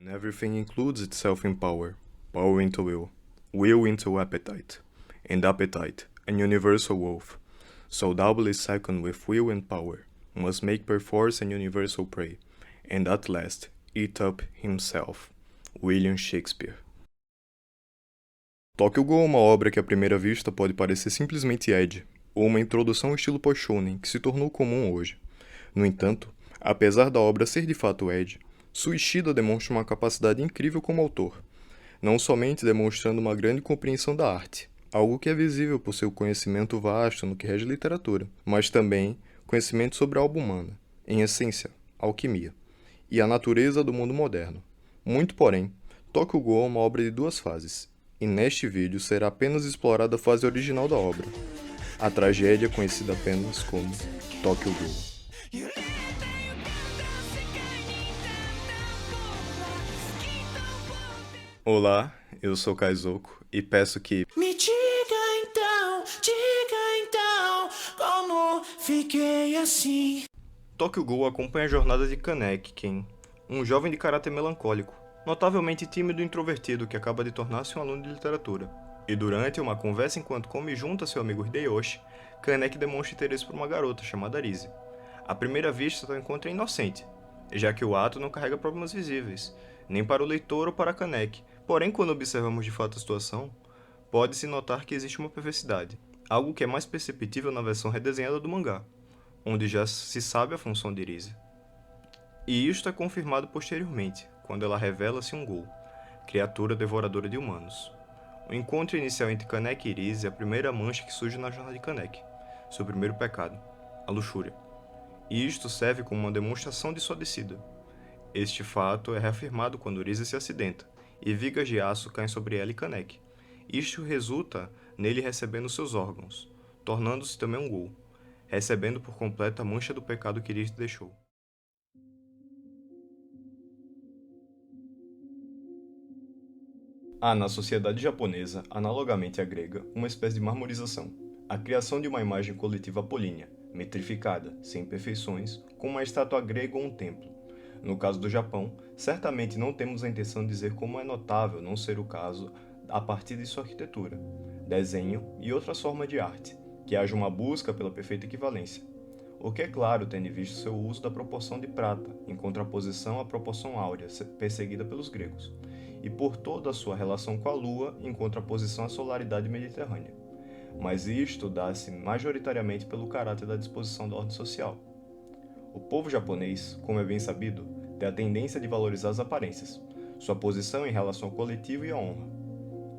And everything includes itself in power, power into will into appetite, and appetite, an universal wolf, so doubly second with will and power, must make perforce an universal prey, and at last eat up himself. William Shakespeare. Tokyo Ghoul é uma obra que à primeira vista pode parecer simplesmente Ed, ou uma introdução ao estilo post-shonen que se tornou comum hoje. No entanto, apesar da obra ser de fato Ed, Suishida demonstra uma capacidade incrível como autor, não somente demonstrando uma grande compreensão da arte, algo que é visível por seu conhecimento vasto no que rege literatura, mas também conhecimento sobre a alma humana, em essência, alquimia, e a natureza do mundo moderno. Muito porém, Tokyo Ghoul é uma obra de duas fases, e neste vídeo será apenas explorada a fase original da obra, a tragédia conhecida apenas como Tokyo Ghoul. Olá, eu sou Kaizoku e peço que Me diga então, como fiquei assim? Tokyo Ghoul acompanha a jornada de Kaneki Ken, um jovem de caráter melancólico, notavelmente tímido e introvertido que acaba de tornar-se um aluno de literatura. E durante uma conversa enquanto come junto a seu amigo Hideyoshi, Kaneki demonstra interesse por uma garota chamada Rise. À primeira vista, tal encontro é inocente, já que o ato não carrega problemas visíveis, nem para o leitor ou para Kaneki. Porém, quando observamos de fato a situação, pode-se notar que existe uma perversidade, algo que é mais perceptível na versão redesenhada do mangá, onde já se sabe a função de Rise. E isto é confirmado posteriormente, quando ela revela-se um Ghoul, criatura devoradora de humanos. O encontro inicial entre Kaneki e Rise é a primeira mancha que surge na jornada de Kaneki, seu primeiro pecado, a luxúria. E isto serve como uma demonstração de sua descida. Este fato é reafirmado quando Rise se acidenta, e vigas de aço caem sobre ela e Kaneki. Isto resulta nele recebendo seus órgãos, tornando-se também um Ghoul, recebendo por completo a mancha do pecado que Rise deixou. Há na sociedade japonesa, analogamente à grega, uma espécie de marmorização, a criação de uma imagem coletiva apolínea, metrificada, sem imperfeições, como uma estátua grega ou um templo. No caso do Japão, certamente não temos a intenção de dizer como é notável não ser o caso a partir de sua arquitetura, desenho e outras formas de arte, que haja uma busca pela perfeita equivalência. O que é claro tendo visto seu uso da proporção de prata, em contraposição à proporção áurea perseguida pelos gregos, e por toda a sua relação com a Lua em contraposição à solaridade mediterrânea. Mas isto dá-se majoritariamente pelo caráter da disposição da ordem social. O povo japonês, como é bem sabido, tem a tendência de valorizar as aparências, sua posição em relação ao coletivo e à honra.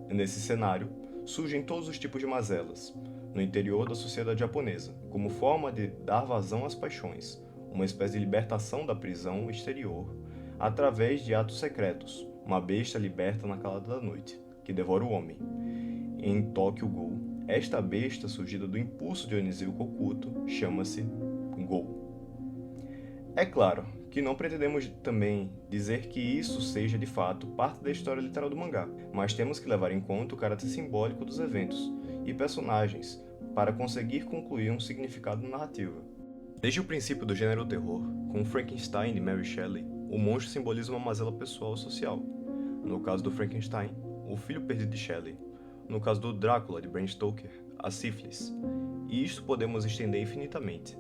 Nesse cenário, surgem todos os tipos de mazelas, no interior da sociedade japonesa, como forma de dar vazão às paixões, uma espécie de libertação da prisão exterior, através de atos secretos, uma besta liberta na calada da noite, que devora o homem. Em Tokyo Ghoul, esta besta surgida do impulso dionisíaco oculto chama-se Ghoul. É claro que não pretendemos também dizer que isso seja de fato parte da história literal do mangá, mas temos que levar em conta o caráter simbólico dos eventos e personagens para conseguir concluir um significado narrativo. Desde o princípio do gênero terror, com Frankenstein de Mary Shelley, o monstro simboliza uma mazela pessoal ou social. No caso do Frankenstein, o filho perdido de Shelley. No caso do Drácula de Bram Stoker, a sífilis. E isto podemos estender infinitamente.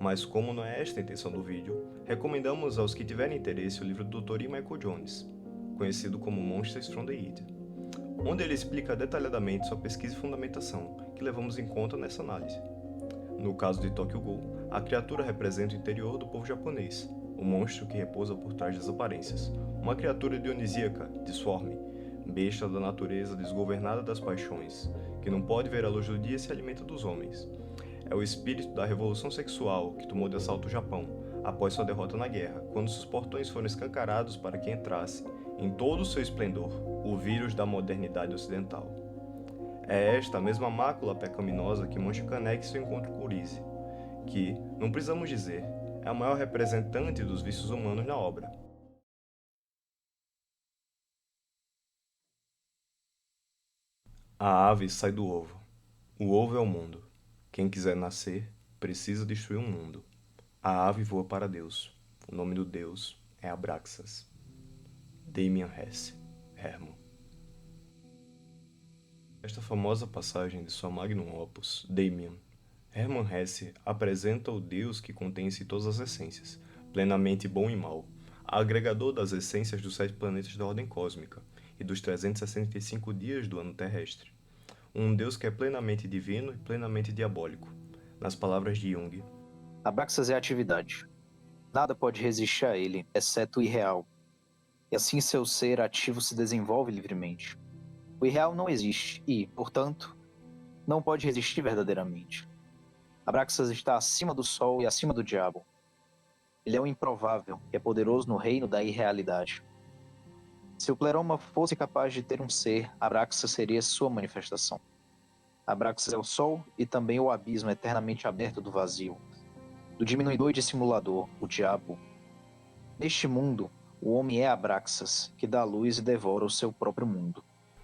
Mas como não é esta a intenção do vídeo, recomendamos aos que tiverem interesse o livro do Dr. E. Michael Jones, conhecido como Monsters from the Id, onde ele explica detalhadamente sua pesquisa e fundamentação, que levamos em conta nessa análise. No caso de Tokyo Ghoul, a criatura representa o interior do povo japonês, o monstro que repousa por trás das aparências, uma criatura dionisíaca, disforme, besta da natureza desgovernada das paixões, que não pode ver a luz do dia e se alimenta dos homens. É o espírito da revolução sexual que tomou de assalto o Japão, após sua derrota na guerra, quando seus portões foram escancarados para que entrasse, em todo o seu esplendor, o vírus da modernidade ocidental. É esta a mesma mácula pecaminosa que mancha Kaneki em seu encontro com Rise, que, não precisamos dizer, é a maior representante dos vícios humanos na obra. A ave sai do ovo. O ovo é o mundo. Quem quiser nascer, precisa destruir um mundo. A ave voa para Deus. O nome do Deus é Abraxas. Damien Hirst, Hermann. Esta famosa passagem de sua magnum opus, Damien, Hermann Hesse apresenta o Deus que contém em si todas as essências, plenamente bom e mal, agregador das essências dos 7 planetas da ordem cósmica e dos 365 dias do ano terrestre. Um Deus que é plenamente divino e plenamente diabólico. Nas palavras de Jung, Abraxas é atividade. Nada pode resistir a ele, exceto o irreal. E assim seu ser ativo se desenvolve livremente. O irreal não existe e, portanto, não pode resistir verdadeiramente. Abraxas está acima do sol e acima do diabo. Ele é o improvável e é poderoso no reino da irrealidade. Se o pleroma fosse capaz de ter um ser, Abraxas seria sua manifestação. Abraxas é o sol e também o abismo eternamente aberto do vazio, do diminuidor e dissimulador, o diabo. Neste mundo, o homem é Abraxas, que dá luz e devora o seu próprio mundo.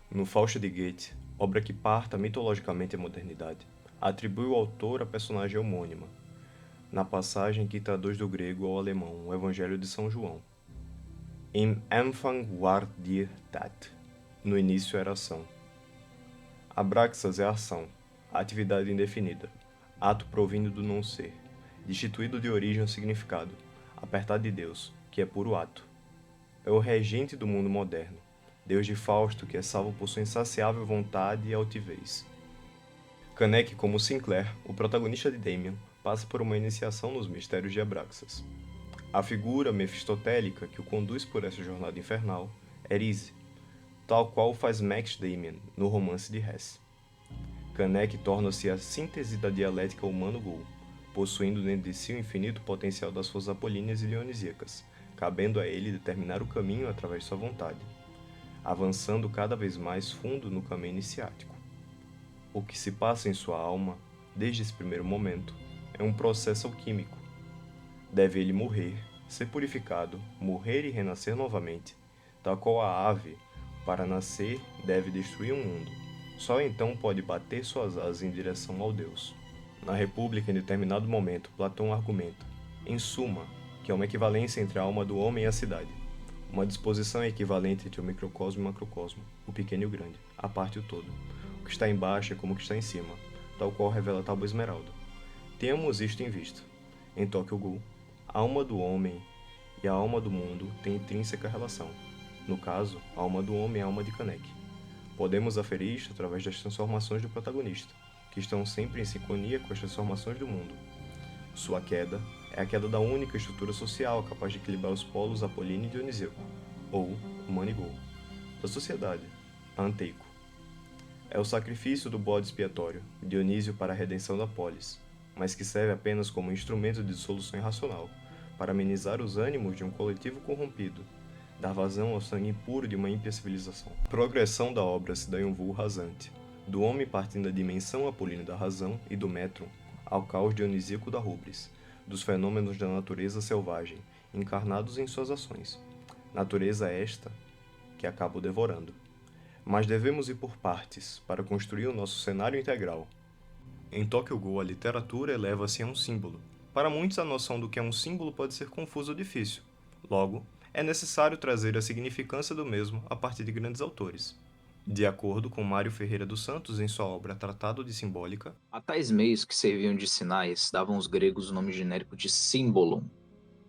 No Fausto de Goethe, obra que parta mitologicamente a modernidade, atribui o autor a personagem homônima, na passagem que traduz do grego ao alemão o Evangelho de São João. Im Anfang war die Tat. No início era ação. Abraxas é a ação, a atividade indefinida, ato provindo do não ser, destituído de origem ou significado, apertado de Deus, que é puro ato. É o regente do mundo moderno, Deus de Fausto que é salvo por sua insaciável vontade e altivez. Canek, como Sinclair, o protagonista de Damien, passa por uma iniciação nos mistérios de Abraxas. A figura mefistotélica que o conduz por essa jornada infernal é Rise, tal qual faz Max Damien no romance de Hesse. Canek torna-se a síntese da dialética humano-ghoul, possuindo dentro de si o infinito potencial das forças apolíneas e dionisíacas, cabendo a ele determinar o caminho através de sua vontade, avançando cada vez mais fundo no caminho iniciático. O que se passa em sua alma, desde esse primeiro momento, é um processo alquímico. Deve ele morrer, ser purificado, morrer e renascer novamente, tal qual a ave, para nascer, deve destruir o mundo. Só então pode bater suas asas em direção ao Deus. Na República, em determinado momento, Platão argumenta, em suma, que é uma equivalência entre a alma do homem e a cidade. Uma disposição equivalente entre o microcosmo e o macrocosmo, o pequeno e o grande, a parte e o todo. O que está embaixo é como o que está em cima, tal qual revela a Tábua Esmeralda. Tenhamos isto em vista. Em Tokyo Ghoul, a alma do homem e a alma do mundo têm intrínseca relação. No caso, a alma do homem é a alma de Canek. Podemos aferir isto através das transformações do protagonista, que estão sempre em sincronia com as transformações do mundo. Sua queda é a queda da única estrutura social capaz de equilibrar os polos apolíneo e dionisíaco, ou humano e ghoul, da sociedade, a Anteico. É o sacrifício do bode expiatório, Dionísio para a redenção da polis, mas que serve apenas como instrumento de dissolução irracional, para amenizar os ânimos de um coletivo corrompido, dar vazão ao sangue impuro de uma ímpia civilização. A progressão da obra se dá em um voo rasante, do homem partindo da dimensão apolínea da razão e do metron ao caos dionisíaco da rubris, dos fenômenos da natureza selvagem, encarnados em suas ações. Natureza esta que acaba o devorando. Mas devemos ir por partes, para construir o nosso cenário integral. Em Tokyo Ghoul, a literatura eleva-se a um símbolo. Para muitos, a noção do que é um símbolo pode ser confusa ou difícil. Logo, é necessário trazer a significância do mesmo a partir de grandes autores. De acordo com Mário Ferreira dos Santos em sua obra Tratado de Simbólica, A tais meios que serviam de sinais davam os gregos o nome genérico de símbolon.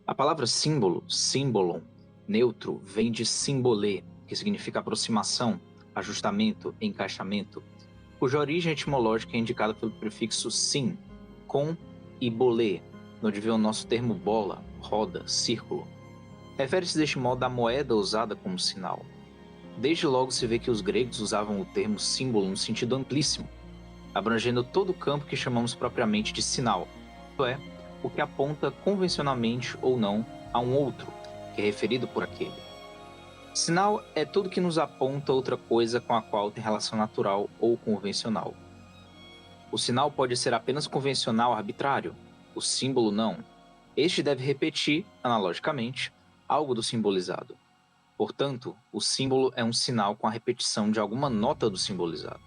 A palavra símbolo, símbolon, neutro, vem de simbolê, que significa aproximação, ajustamento, encaixamento, cuja origem etimológica é indicada pelo prefixo sim, com e bolê, de onde vem o nosso termo bola, roda, círculo. Refere-se deste modo à moeda usada como sinal. Desde logo se vê que os gregos usavam o termo símbolo no sentido amplíssimo, abrangendo todo o campo que chamamos propriamente de sinal, isto é, o que aponta convencionalmente ou não a um outro, que é referido por aquele. Sinal é tudo que nos aponta outra coisa com a qual tem relação natural ou convencional. O sinal pode ser apenas convencional arbitrário, o símbolo não. Este deve repetir, analogicamente, algo do simbolizado. Portanto, o símbolo é um sinal com a repetição de alguma nota do simbolizado.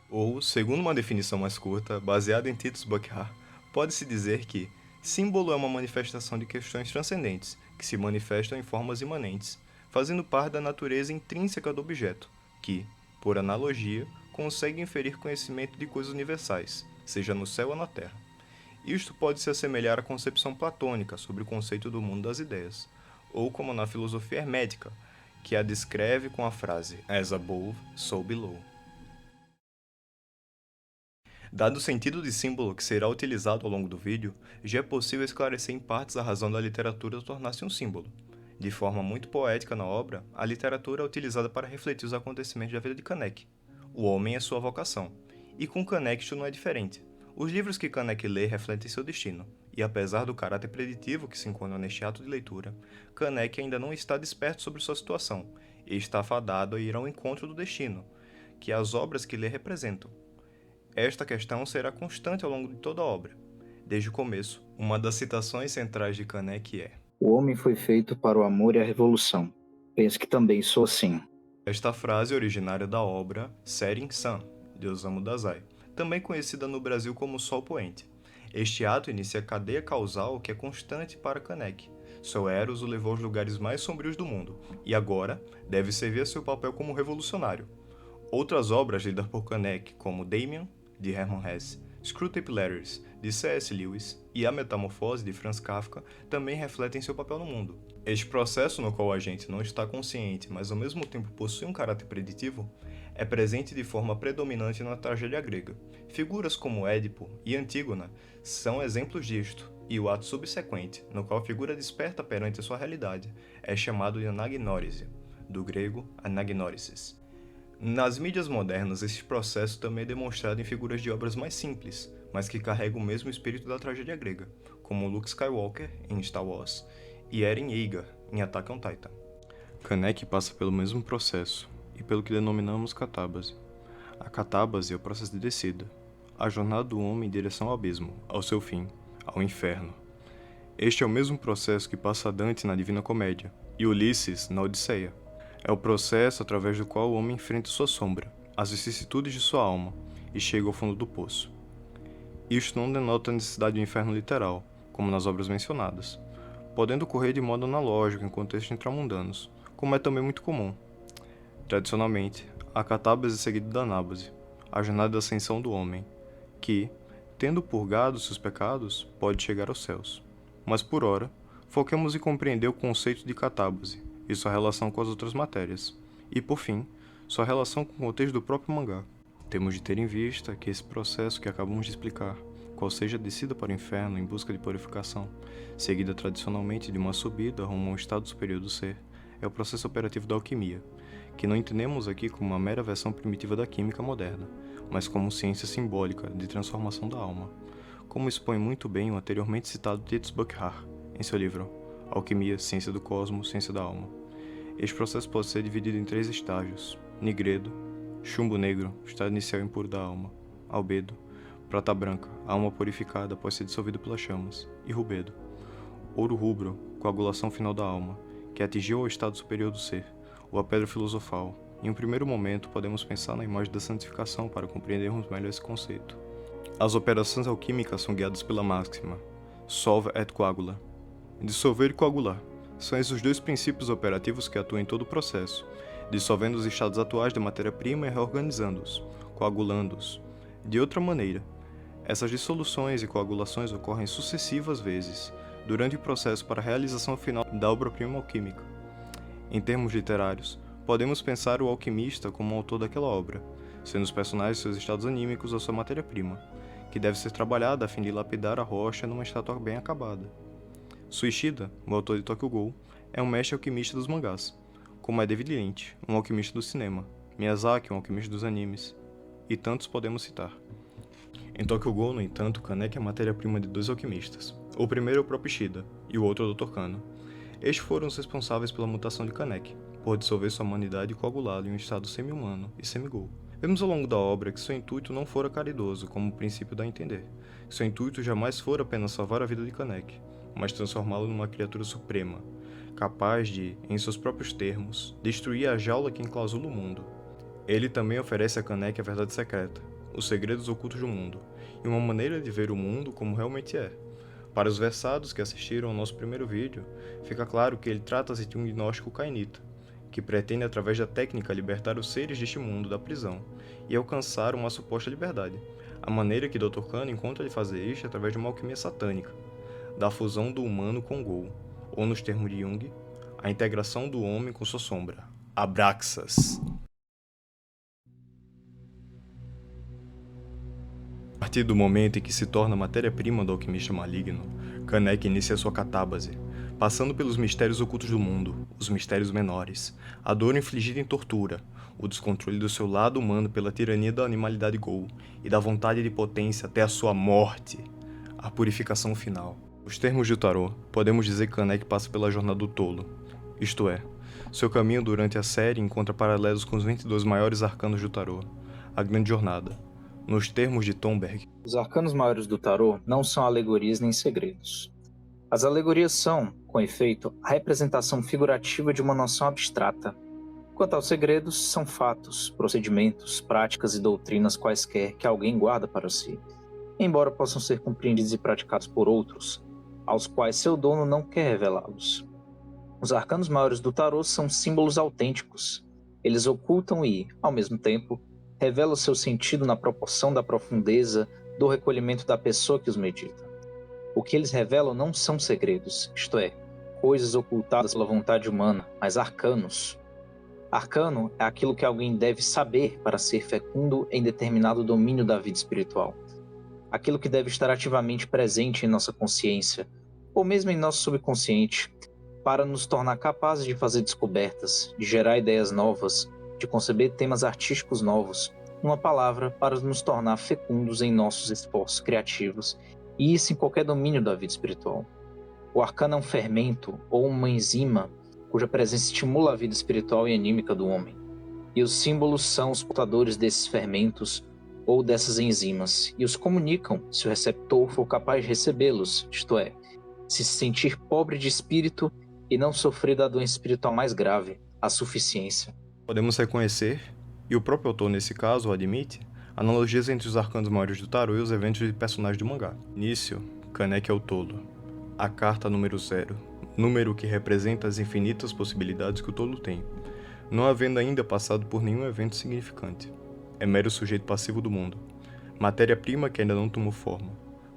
ou, segundo uma definição mais curta, baseada em Titus Buckrar, pode-se dizer que símbolo é uma manifestação de questões transcendentes, que se manifestam em formas imanentes, fazendo parte da natureza intrínseca do objeto, que, por analogia, consegue inferir conhecimento de coisas universais, seja no céu ou na terra. Isto pode se assemelhar à concepção platônica sobre o conceito do mundo das ideias, ou como na filosofia hermética, que a descreve com a frase as above, so below. Dado o sentido de símbolo que será utilizado ao longo do vídeo, já é possível esclarecer em partes a razão da literatura tornar-se um símbolo. De forma muito poética na obra, a literatura é utilizada para refletir os acontecimentos da vida de Kaneki. O homem é sua vocação, e com Kaneki isto não é diferente. Os livros que Kaneki lê refletem seu destino, e apesar do caráter preditivo que se encontra neste ato de leitura, Kaneki ainda não está desperto sobre sua situação, e está fadado a ir ao encontro do destino, que as obras que lê representam. Esta questão será constante ao longo de toda a obra. Desde o começo, uma das citações centrais de Kaneki é: O homem foi feito para o amor e a revolução. Penso que também sou assim. Esta frase é originária da obra Seirin-san, de Osamu Dazai, também conhecida no Brasil como Sol Poente. Este ato inicia a cadeia causal que é constante para Kaneki. Seu Eros o levou aos lugares mais sombrios do mundo, e agora deve servir a seu papel como revolucionário. Outras obras lidas por Kaneki, como Damien, de Hermann Hesse, Screwtape Letters, de C.S. Lewis, e A Metamorfose, de Franz Kafka, também refletem seu papel no mundo. Este processo no qual a gente não está consciente, mas ao mesmo tempo possui um caráter preditivo, é presente de forma predominante na tragédia grega. Figuras como Édipo e Antígona são exemplos disto, e o ato subsequente, no qual a figura desperta perante a sua realidade, é chamado de anagnórise, do grego anagnórisis. Nas mídias modernas, esse processo também é demonstrado em figuras de obras mais simples, mas que carregam o mesmo espírito da tragédia grega, como Luke Skywalker, em Star Wars, e Eren Yeager, em Attack on Titan. Kaneki passa pelo mesmo processo, e pelo que denominamos catábase. A catábase é o processo de descida, a jornada do homem em direção ao abismo, ao seu fim, ao inferno. Este é o mesmo processo que passa Dante na Divina Comédia, e Ulisses na Odisseia. É o processo através do qual o homem enfrenta sua sombra, as vicissitudes de sua alma, e chega ao fundo do poço. Isto não denota a necessidade de um inferno literal, como nas obras mencionadas, podendo ocorrer de modo analógico em contextos intramundanos, como é também muito comum. Tradicionalmente, a catábase é seguida da anábase, a jornada da ascensão do homem, que, tendo purgado seus pecados, pode chegar aos céus. Mas por ora, foquemos em compreender o conceito de catábase, e sua relação com as outras matérias, e, por fim, sua relação com o contexto do próprio mangá. Temos de ter em vista que esse processo que acabamos de explicar, qual seja a descida para o inferno em busca de purificação, seguida tradicionalmente de uma subida rumo a um estado superior do ser, é o processo operativo da alquimia, que não entendemos aqui como uma mera versão primitiva da química moderna, mas como ciência simbólica de transformação da alma, como expõe muito bem o anteriormente citado Tietz Buckhart em seu livro Alquimia, Ciência do Cosmos, Ciência da Alma. Este processo pode ser dividido em 3 estágios: nigredo, chumbo negro, estado inicial impuro da alma; albedo, prata branca, alma purificada após ser dissolvida pelas chamas; e rubedo, ouro rubro, coagulação final da alma, que atingiu ao estado superior do ser, ou a pedra filosofal. Em um primeiro momento, podemos pensar na imagem da santificação para compreendermos melhor esse conceito. As operações alquímicas são guiadas pela máxima solve et coagula, dissolver e coagular. São esses os 2 princípios operativos que atuam em todo o processo, dissolvendo os estados atuais da matéria-prima e reorganizando-os, coagulando-os. De outra maneira, essas dissoluções e coagulações ocorrem sucessivas vezes, durante o processo para a realização final da obra-prima alquímica. Em termos literários, podemos pensar o alquimista como o autor daquela obra, sendo os personagens seus estados anímicos a sua matéria-prima, que deve ser trabalhada a fim de lapidar a rocha numa estátua bem acabada. Suishida, o autor de Tokyo Ghoul, é um mestre alquimista dos mangás, como é David Lynch, um alquimista do cinema, Miyazaki, um alquimista dos animes, e tantos podemos citar. Em Tokyo Ghoul, no entanto, Kaneki é a matéria-prima de 2 alquimistas. O primeiro é o próprio Ishida, e o outro é o Dr. Kano. Estes foram os responsáveis pela mutação de Kaneki, por dissolver sua humanidade e coagulá-la em um estado semi-humano e semi-ghoul. Vemos ao longo da obra que seu intuito não fora caridoso, como o princípio dá a entender. Seu intuito jamais fora apenas salvar a vida de Kaneki, mas transformá-lo numa criatura suprema, capaz de, em seus próprios termos, destruir a jaula que enclausula o mundo. Ele também oferece a Kaneki a verdade secreta, os segredos ocultos do mundo, e uma maneira de ver o mundo como realmente é. Para os versados que assistiram ao nosso primeiro vídeo, fica claro que ele trata-se de um gnóstico cainita, que pretende através da técnica libertar os seres deste mundo da prisão e alcançar uma suposta liberdade. A maneira que Dr. Khan encontra de fazer isto é através de uma alquimia satânica, da fusão do humano com Gol, ou nos termos de Jung, a integração do homem com sua sombra, Abraxas. A partir do momento em que se torna matéria-prima do alquimista maligno, Kanek inicia sua catábase, passando pelos mistérios ocultos do mundo, os mistérios menores, a dor infligida em tortura, o descontrole do seu lado humano pela tirania da animalidade Gol e da vontade de potência até a sua morte, a purificação final. Nos termos de Tarot, podemos dizer que Kanek passa pela jornada do tolo, isto é, seu caminho durante a série encontra paralelos com os 22 maiores arcanos do Tarot, a Grande Jornada. Nos termos de Thornberg, os arcanos maiores do tarô não são alegorias nem segredos. As alegorias são, com efeito, a representação figurativa de uma noção abstrata. Quanto aos segredos, são fatos, procedimentos, práticas e doutrinas quaisquer que alguém guarda para si, embora possam ser compreendidos e praticados por outros, aos quais seu dono não quer revelá-los. Os arcanos maiores do tarô são símbolos autênticos. Eles ocultam e, ao mesmo tempo, revela o seu sentido na proporção da profundeza do recolhimento da pessoa que os medita. O que eles revelam não são segredos, isto é, coisas ocultadas pela vontade humana, mas arcanos. Arcano é aquilo que alguém deve saber para ser fecundo em determinado domínio da vida espiritual. Aquilo que deve estar ativamente presente em nossa consciência, ou mesmo em nosso subconsciente, para nos tornar capazes de fazer descobertas, de gerar ideias novas, de conceber temas artísticos novos, numa palavra, para nos tornar fecundos em nossos esforços criativos, e isso em qualquer domínio da vida espiritual. O arcano é um fermento ou uma enzima cuja presença estimula a vida espiritual e anímica do homem. E os símbolos são os portadores desses fermentos ou dessas enzimas, e os comunicam se o receptor for capaz de recebê-los, isto é, se sentir pobre de espírito e não sofrer da doença espiritual mais grave, a suficiência. Podemos reconhecer, e o próprio autor nesse caso o admite, analogias entre os arcanos maiores do tarô e os eventos de personagens do mangá. Início, Kanek é o tolo. A carta número 0, número que representa as infinitas possibilidades que o tolo tem, não havendo ainda passado por nenhum evento significante. É mero sujeito passivo do mundo, matéria-prima que ainda não tomou forma,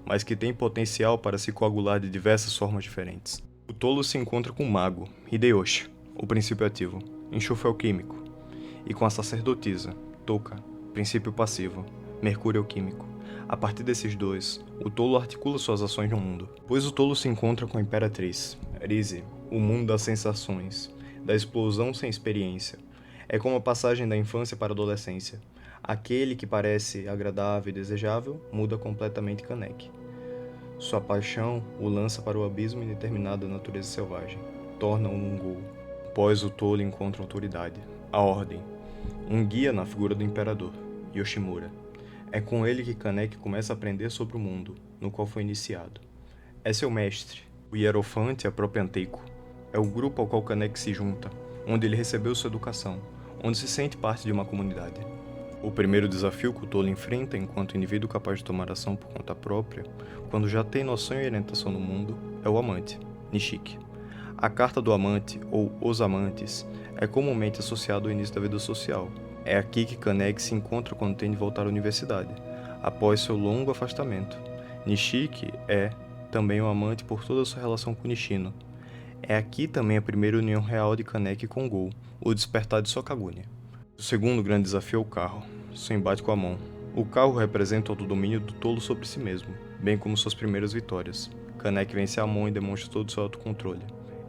mas que tem potencial para se coagular de diversas formas diferentes. O tolo se encontra com o mago, Hideyoshi, o princípio ativo, enxofre alquímico, e com a sacerdotisa, Toka, princípio passivo, mercúrio alquímico. A partir desses dois, o tolo articula suas ações no mundo, pois o tolo se encontra com a imperatriz, Rize, o mundo das sensações, da explosão sem experiência. É como a passagem da infância para a adolescência. Aquele que parece agradável e desejável muda completamente Kanek. Sua paixão o lança para o abismo indeterminado da natureza selvagem, torna-o um Gol. Após o tolo encontra autoridade, a ordem, um guia na figura do imperador, Yoshimura. É com ele que Kanek começa a aprender sobre o mundo, no qual foi iniciado. É seu mestre, o Hierofante e a própria Anteiko. É o grupo ao qual Kanek se junta, onde ele recebeu sua educação, onde se sente parte de uma comunidade. O primeiro desafio que o tolo enfrenta enquanto indivíduo capaz de tomar ação por conta própria, quando já tem noção e orientação no mundo, é o amante, Nishiki. A carta do amante, ou os amantes, é comumente associado ao início da vida social. É aqui que Kanek se encontra quando tem de voltar à universidade, após seu longo afastamento. Nishiki é também o amante por toda a sua relação com Nishino. É aqui também a primeira união real de Kanek com Gol, o despertar de Sokagune. O segundo grande desafio é o carro, seu embate com Amon. O carro representa o autodomínio do tolo sobre si mesmo, bem como suas primeiras vitórias. Kanek vence Amon e demonstra todo o seu autocontrole.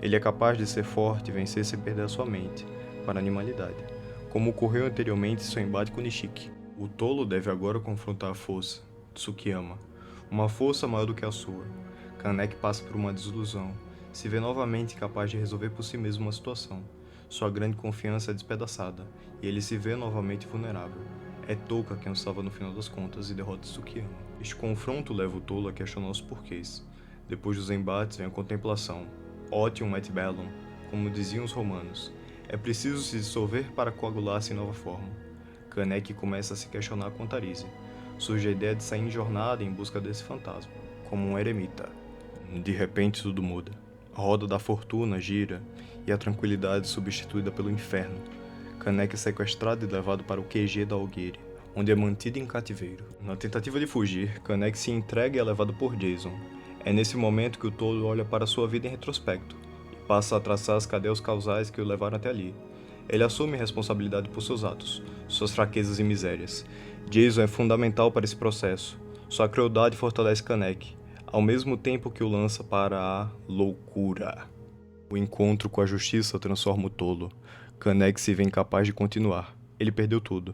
Ele é capaz de ser forte e vencer sem perder a sua mente, para a animalidade, como ocorreu anteriormente em seu embate com Nishiki. O tolo deve agora confrontar a força, Tsukiyama, uma força maior do que a sua. Kanek passa por uma desilusão, se vê novamente capaz de resolver por si mesmo uma situação. Sua grande confiança é despedaçada, e ele se vê novamente vulnerável. É Toka quem o salva no final das contas e derrota Tsukiyama. Este confronto leva o tolo a questionar os porquês. Depois dos embates vem a contemplação, Otium et bellum, como diziam os romanos. É preciso se dissolver para coagular-se em nova forma. Kanek começa a se questionar quanto a Rize. Surge a ideia de sair em jornada em busca desse fantasma, como um eremita. De repente tudo muda. A roda da fortuna gira e a tranquilidade substituída pelo inferno. Kanek é sequestrado e levado para o QG da Augire, onde é mantido em cativeiro. Na tentativa de fugir, Kanek se entrega e é levado por Jason. É nesse momento que o tolo olha para sua vida em retrospecto e passa a traçar as cadeias causais que o levaram até ali. Ele assume responsabilidade por seus atos, suas fraquezas e misérias. Jason é fundamental para esse processo. Sua crueldade fortalece Kanek, ao mesmo tempo que o lança para a loucura. O encontro com a justiça transforma o tolo. Kanek se vê incapaz de continuar. Ele perdeu tudo.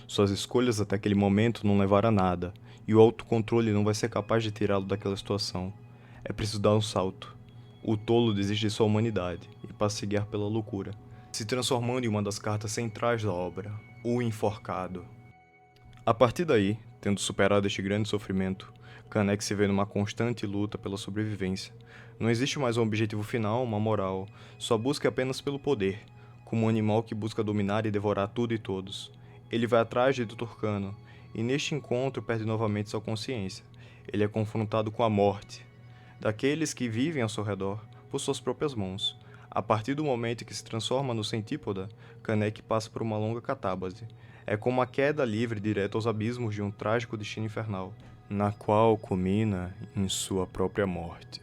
Suas escolhas até aquele momento não levaram a nada, e o autocontrole não vai ser capaz de tirá-lo daquela situação. É preciso dar um salto. O tolo desiste de sua humanidade e passa a se guiar pela loucura, se transformando em uma das cartas centrais da obra, o enforcado. A partir daí, tendo superado este grande sofrimento, Kanek se vê numa constante luta pela sobrevivência. Não existe mais um objetivo final, uma moral, sua busca é apenas pelo poder, como um animal que busca dominar e devorar tudo e todos. Ele vai atrás de Turcano, e neste encontro perde novamente sua consciência. Ele é confrontado com a morte, daqueles que vivem ao seu redor, por suas próprias mãos. A partir do momento em que se transforma no centípoda, Kanek passa por uma longa catábase. É como a queda livre direto aos abismos de um trágico destino infernal, na qual culmina em sua própria morte.